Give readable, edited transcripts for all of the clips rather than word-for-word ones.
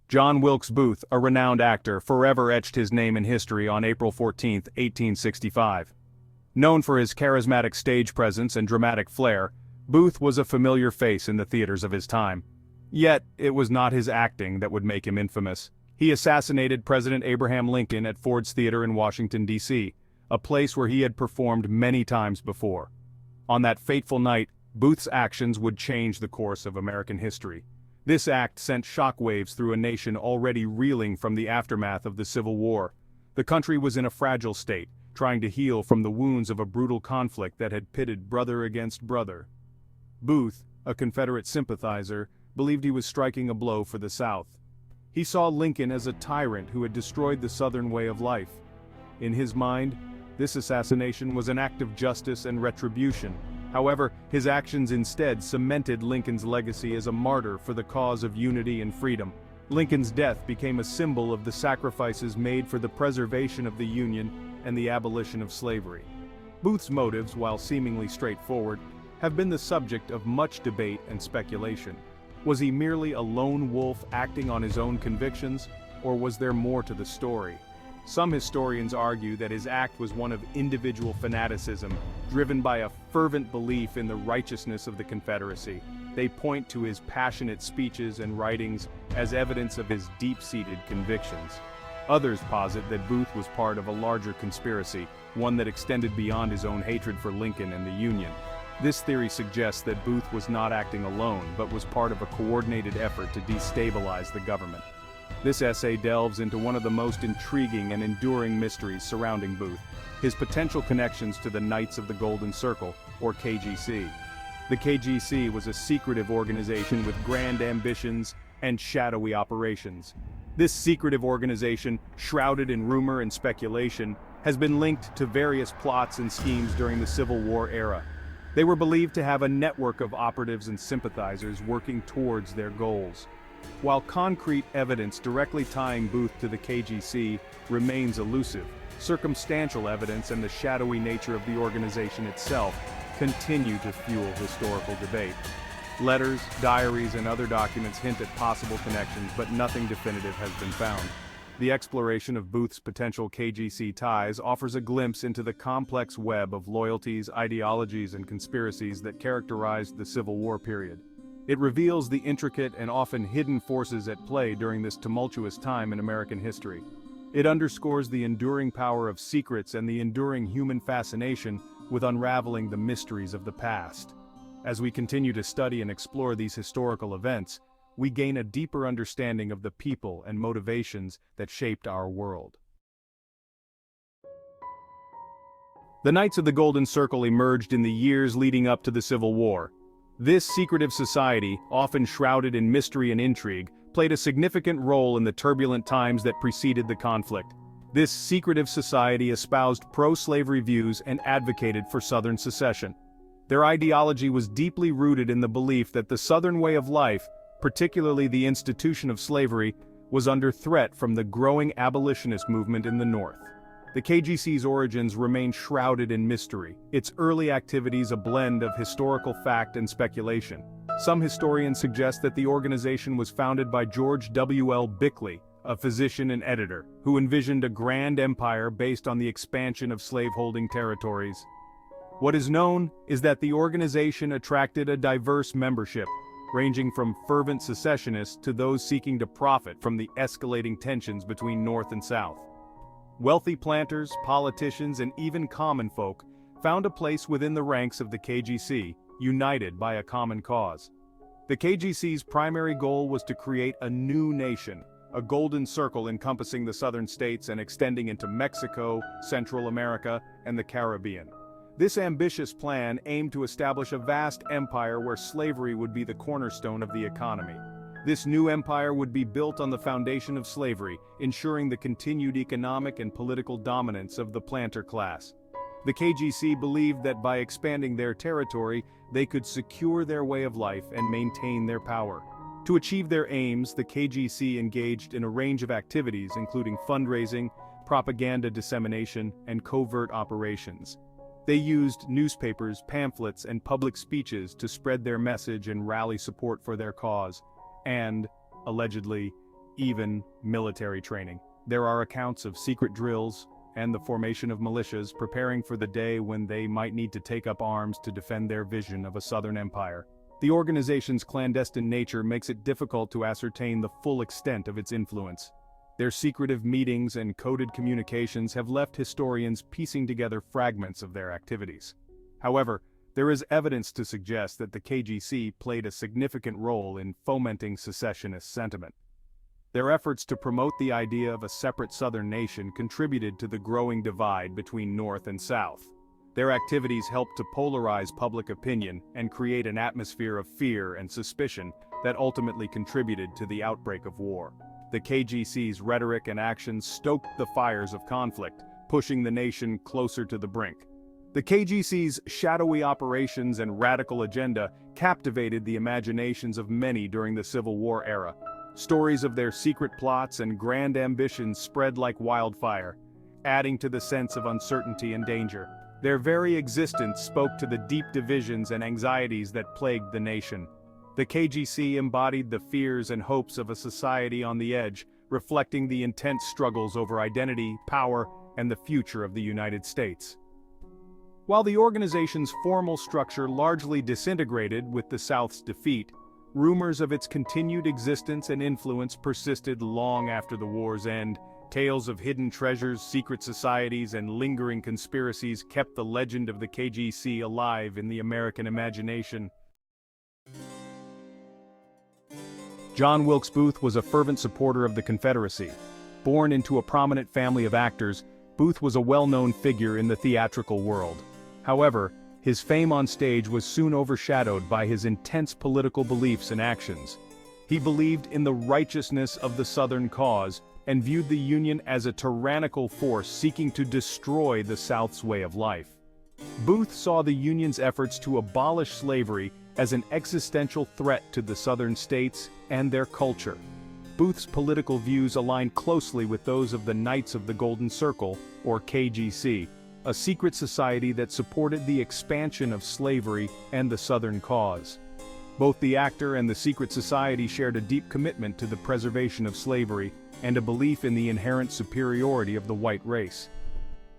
John Wilkes Booth, a renowned actor, forever etched his name in history on April 14, 1865. Known for his charismatic stage presence and dramatic flair, Booth was a familiar face in the theaters of his time. Yet, it was not his acting that would make him infamous. He assassinated President Abraham Lincoln at Ford's Theater in Washington, D.C., a place where he had performed many times before. On that fateful night, Booth's actions would change the course of American history. This act sent shockwaves through a nation already reeling from the aftermath of the Civil War. The country was in a fragile state, trying to heal from the wounds of a brutal conflict that had pitted brother against brother. Booth, a Confederate sympathizer, believed he was striking a blow for the South. He saw Lincoln as a tyrant who had destroyed the Southern way of life. In his mind, this assassination was an act of justice and retribution. However, his actions instead cemented Lincoln's legacy as a martyr for the cause of unity and freedom. Lincoln's death became a symbol of the sacrifices made for the preservation of the Union and the abolition of slavery. Booth's motives, while seemingly straightforward, have been the subject of much debate and speculation. Was he merely a lone wolf acting on his own convictions, or was there more to the story? Some historians argue that his act was one of individual fanaticism, driven by a fervent belief in the righteousness of the Confederacy. They point to his passionate speeches and writings as evidence of his deep-seated convictions. Others posit that Booth was part of a larger conspiracy, one that extended beyond his own hatred for Lincoln and the Union. This theory suggests that Booth was not acting alone, but was part of a coordinated effort to destabilize the government. This essay delves into one of the most intriguing and enduring mysteries surrounding Booth, his potential connections to the Knights of the Golden Circle, or KGC. The KGC was a secretive organization with grand ambitions and shadowy operations. This secretive organization, shrouded in rumor and speculation, has been linked to various plots and schemes during the Civil War era. They were believed to have a network of operatives and sympathizers working towards their goals. While concrete evidence directly tying Booth to the KGC remains elusive, circumstantial evidence and the shadowy nature of the organization itself continue to fuel historical debate. Letters, diaries, and other documents hint at possible connections, but nothing definitive has been found. The exploration of Booth's potential KGC ties offers a glimpse into the complex web of loyalties, ideologies, and conspiracies that characterized the Civil War period. It reveals the intricate and often hidden forces at play during this tumultuous time in American history. It underscores the enduring power of secrets and the enduring human fascination with unraveling the mysteries of the past. As we continue to study and explore these historical events, we gain a deeper understanding of the people and motivations that shaped our world. The Knights of the Golden Circle emerged in the years leading up to the Civil War. This secretive society, often shrouded in mystery and intrigue, played a significant role in the turbulent times that preceded the conflict. This secretive society espoused pro-slavery views and advocated for Southern secession. Their ideology was deeply rooted in the belief that the Southern way of life, particularly the institution of slavery, was under threat from the growing abolitionist movement in the North. The KGC's origins remain shrouded in mystery, its early activities a blend of historical fact and speculation. Some historians suggest that the organization was founded by George W. L. Bickley, a physician and editor, who envisioned a grand empire based on the expansion of slaveholding territories. What is known is that the organization attracted a diverse membership, ranging from fervent secessionists to those seeking to profit from the escalating tensions between North and South. Wealthy planters, politicians, and even common folk found a place within the ranks of the KGC, united by a common cause. The KGC's primary goal was to create a new nation, a golden circle encompassing the southern states and extending into Mexico, Central America, and the Caribbean. This ambitious plan aimed to establish a vast empire where slavery would be the cornerstone of the economy. This new empire would be built on the foundation of slavery, ensuring the continued economic and political dominance of the planter class. The KGC believed that by expanding their territory, they could secure their way of life and maintain their power. To achieve their aims, the KGC engaged in a range of activities including fundraising, propaganda dissemination, and covert operations. They used newspapers, pamphlets, and public speeches to spread their message and rally support for their cause, and, allegedly, even military training. There are accounts of secret drills and the formation of militias preparing for the day when they might need to take up arms to defend their vision of a southern empire. The organization's clandestine nature makes it difficult to ascertain the full extent of its influence. Their secretive meetings and coded communications have left historians piecing together fragments of their activities. However, there is evidence to suggest that the KGC played a significant role in fomenting secessionist sentiment. Their efforts to promote the idea of a separate southern nation contributed to the growing divide between North and South. Their activities helped to polarize public opinion and create an atmosphere of fear and suspicion that ultimately contributed to the outbreak of war. The KGC's rhetoric and actions stoked the fires of conflict, pushing the nation closer to the brink. The KGC's shadowy operations and radical agenda captivated the imaginations of many during the Civil War era. Stories of their secret plots and grand ambitions spread like wildfire, adding to the sense of uncertainty and danger. Their very existence spoke to the deep divisions and anxieties that plagued the nation. The KGC embodied the fears and hopes of a society on the edge, reflecting the intense struggles over identity, power, and the future of the United States. While the organization's formal structure largely disintegrated with the South's defeat, rumors of its continued existence and influence persisted long after the war's end. Tales of hidden treasures, secret societies, and lingering conspiracies kept the legend of the KGC alive in the American imagination. John Wilkes Booth was a fervent supporter of the Confederacy. Born into a prominent family of actors, Booth was a well-known figure in the theatrical world. However, his fame on stage was soon overshadowed by his intense political beliefs and actions. He believed in the righteousness of the Southern cause and viewed the Union as a tyrannical force seeking to destroy the South's way of life. Booth saw the Union's efforts to abolish slavery as an existential threat to the Southern states and their culture. Booth's political views aligned closely with those of the Knights of the Golden Circle, or KGC, a secret society that supported the expansion of slavery and the Southern cause. Both the actor and the secret society shared a deep commitment to the preservation of slavery and a belief in the inherent superiority of the white race.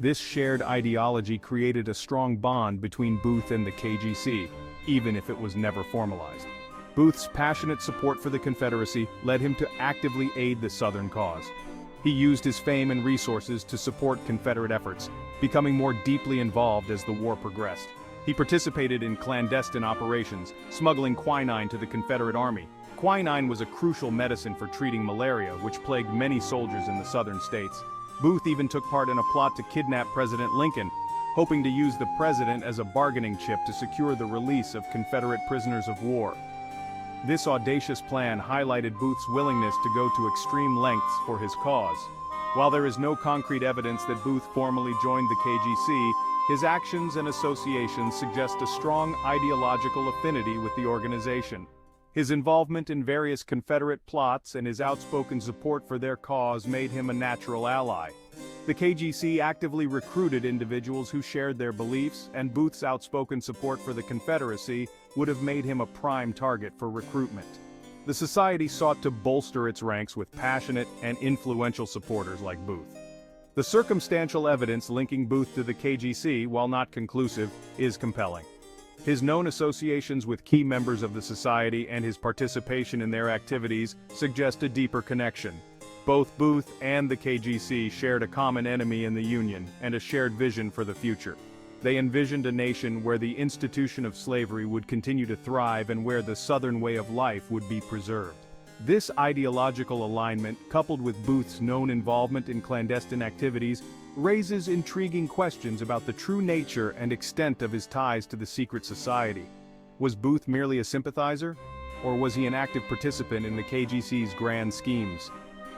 This shared ideology created a strong bond between Booth and the KGC, even if it was never formalized. Booth's passionate support for the Confederacy led him to actively aid the Southern cause. He used his fame and resources to support Confederate efforts, becoming more deeply involved as the war progressed. He participated in clandestine operations, smuggling quinine to the Confederate Army. Quinine was a crucial medicine for treating malaria, which plagued many soldiers in the southern states. Booth even took part in a plot to kidnap President Lincoln, hoping to use the president as a bargaining chip to secure the release of Confederate prisoners of war. This audacious plan highlighted Booth's willingness to go to extreme lengths for his cause. While there is no concrete evidence that Booth formally joined the KGC, his actions and associations suggest a strong ideological affinity with the organization. His involvement in various Confederate plots and his outspoken support for their cause made him a natural ally. The KGC actively recruited individuals who shared their beliefs, and Booth's outspoken support for the Confederacy would have made him a prime target for recruitment. The society sought to bolster its ranks with passionate and influential supporters like Booth. The circumstantial evidence linking Booth to the KGC, while not conclusive, is compelling. His known associations with key members of the society and his participation in their activities suggest a deeper connection. Both Booth and the KGC shared a common enemy in the Union and a shared vision for the future. They envisioned a nation where the institution of slavery would continue to thrive and where the Southern way of life would be preserved. This ideological alignment, coupled with Booth's known involvement in clandestine activities, raises intriguing questions about the true nature and extent of his ties to the secret society. Was Booth merely a sympathizer, or was he an active participant in the KGC's grand schemes?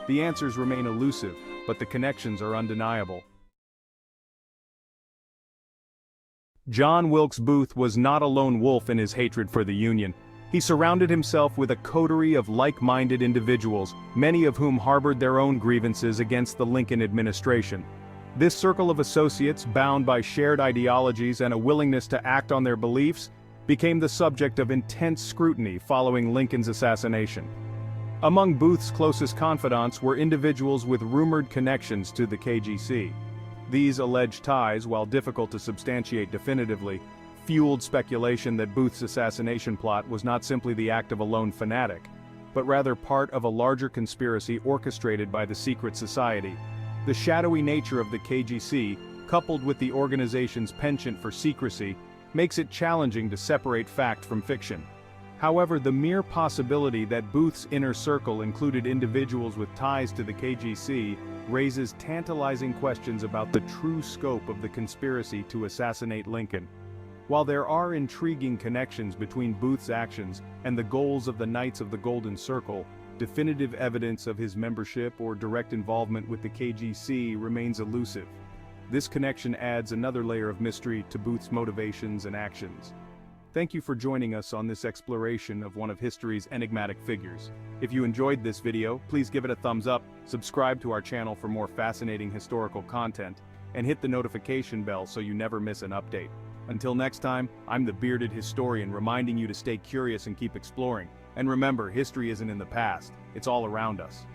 The answers remain elusive, but the connections are undeniable. John Wilkes Booth was not a lone wolf in his hatred for the Union. He surrounded himself with a coterie of like-minded individuals, many of whom harbored their own grievances against the Lincoln administration. This circle of associates, bound by shared ideologies and a willingness to act on their beliefs, became the subject of intense scrutiny following Lincoln's assassination. Among Booth's closest confidants were individuals with rumored connections to the KGC. These alleged ties, while difficult to substantiate definitively, fueled speculation that Booth's assassination plot was not simply the act of a lone fanatic, but rather part of a larger conspiracy orchestrated by the secret society. The shadowy nature of the KGC, coupled with the organization's penchant for secrecy, makes it challenging to separate fact from fiction. However, the mere possibility that Booth's inner circle included individuals with ties to the KGC raises tantalizing questions about the true scope of the conspiracy to assassinate Lincoln. While there are intriguing connections between Booth's actions and the goals of the Knights of the Golden Circle, definitive evidence of his membership or direct involvement with the KGC remains elusive. This connection adds another layer of mystery to Booth's motivations and actions. Thank you for joining us on this exploration of one of history's enigmatic figures. If you enjoyed this video, please give it a thumbs up, subscribe to our channel for more fascinating historical content, and hit the notification bell so you never miss an update. Until next time, I'm the bearded historian reminding you to stay curious and keep exploring. And remember, history isn't in the past, it's all around us.